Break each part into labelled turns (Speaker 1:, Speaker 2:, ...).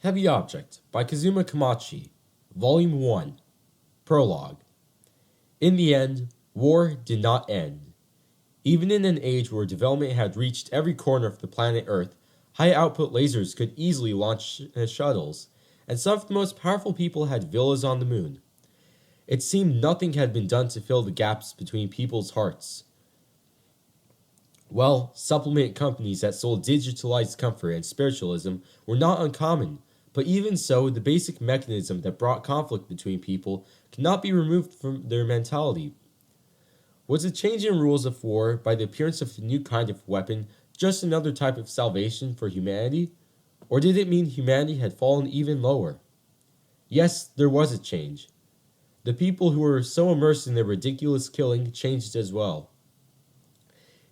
Speaker 1: Heavy Object by Kazuma Komachi, Volume 1, Prologue. In the end, war did not end. Even in an age where development had reached every corner of the planet Earth, high-output lasers could easily launch shuttles, and some of the most powerful people had villas on the moon. It seemed nothing had been done to fill the gaps between people's hearts. Well, supplement companies that sold digitalized comfort and spiritualism were not uncommon, but even so, the basic mechanism that brought conflict between people cannot be removed from their mentality. Was the change in rules of war by the appearance of a new kind of weapon just another type of salvation for humanity? Or did it mean humanity had fallen even lower? Yes, there was a change. The people who were so immersed in their ridiculous killing changed as well.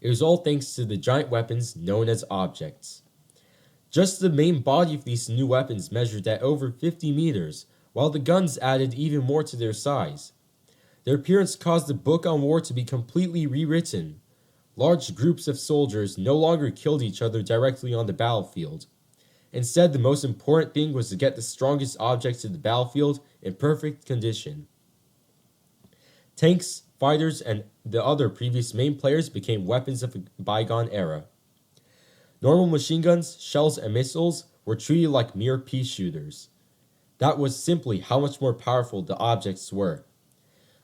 Speaker 1: It was all thanks to the giant weapons known as objects. Just the main body of these new weapons measured at over 50 meters, while the guns added even more to their size. Their appearance caused the book on war to be completely rewritten. Large groups of soldiers no longer killed each other directly on the battlefield. Instead, the most important thing was to get the strongest objects to the battlefield in perfect condition. Tanks, fighters, and the other previous main players became weapons of a bygone era. Normal machine guns, shells, and missiles were treated like mere pea shooters. That was simply how much more powerful the objects were.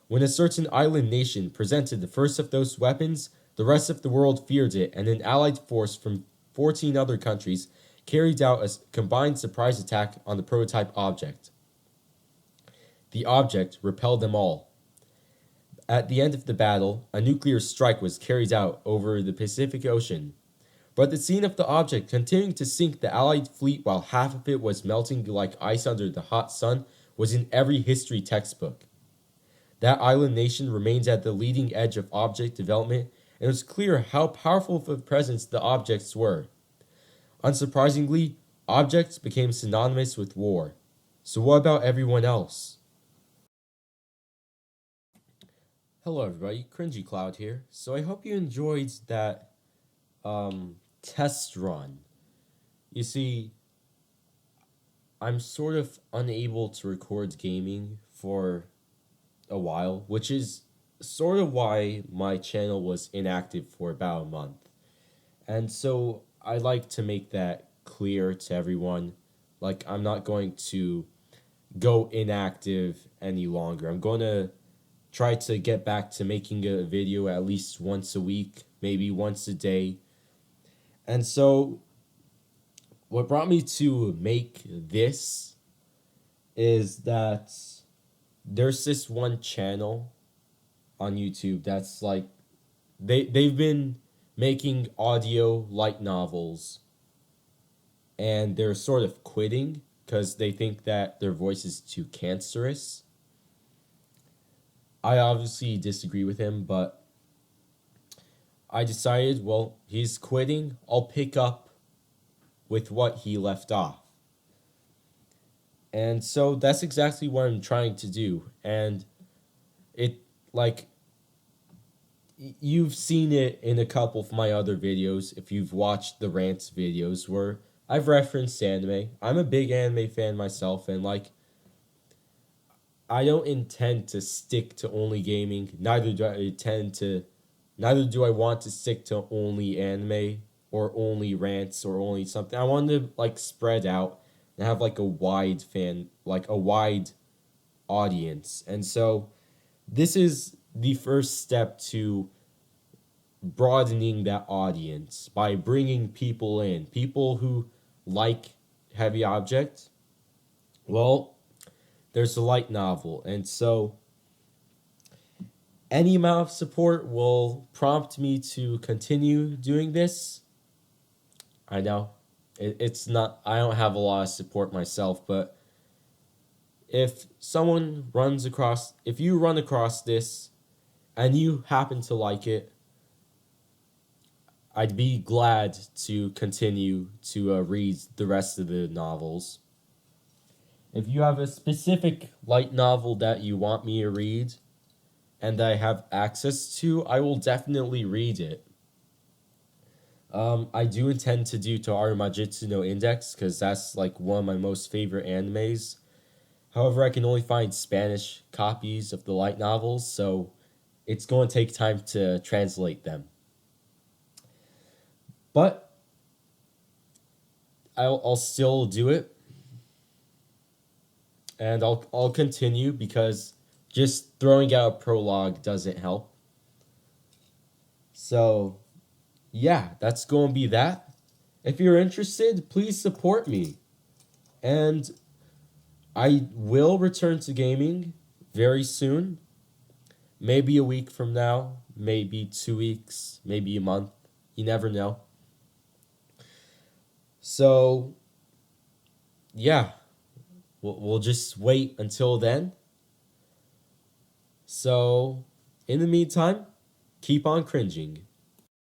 Speaker 1: When a certain island nation presented the first of those weapons, the rest of the world feared it, and an allied force from 14 other countries carried out a combined surprise attack on the prototype object. The object repelled them all. At the end of the battle, a nuclear strike was carried out over the Pacific Ocean. But the scene of the object continuing to sink the Allied fleet while half of it was melting like ice under the hot sun was in every history textbook. That island nation remains at the leading edge of object development, and it was clear how powerful of a presence the objects were. Unsurprisingly, objects became synonymous with war. So what about everyone else? Hello everybody, KRINJY KLOUD here. So I hope you enjoyed that test run. You see, I'm sort of unable to record gaming for a while, which is sort of why my channel was inactive for about a month. And so I like to make that clear to everyone. Like, I'm not going to go inactive any longer. I'm going to try to get back to making a video at least once a week, maybe once a day. And so what brought me to make this is that there's this one channel on YouTube that's like, they've been making audio light novels, and they're sort of quitting because they think that their voice is too cancerous. I obviously disagree with him, but I decided, well, he's quitting, I'll pick up with what he left off. And so that's exactly what I'm trying to do. And it, like, you've seen it in a couple of my other videos, if you've watched the rants videos, where I've referenced anime. I'm a big anime fan myself, and, like, I don't intend to stick to only gaming. Neither do I want to stick to only anime or only rants or only something. I want to, like, spread out and have, like, a wide audience. And so this is the first step to broadening that audience by bringing people in, people who like heavy object. Well, there's a light novel, and so any amount of support will prompt me to continue doing this. I know it's not, I don't have a lot of support myself, but if you run across this and you happen to like it, I'd be glad to continue to read the rest of the novels. If you have a specific light novel that you want me to read and that I have access to, I will definitely read it. I do intend to do Toaru Majitsu no Index because that's like one of my most favorite animes. However, I can only find Spanish copies of the light novels, so it's going to take time to translate them. But I'll still do it, and I'll continue because just throwing out a prologue doesn't help. So, yeah, that's going to be that. If you're interested, please support me. And I will return to gaming very soon. Maybe a week from now, maybe 2 weeks, maybe a month. You never know. So, yeah, we'll just wait until then. So, in the meantime, keep on cringing.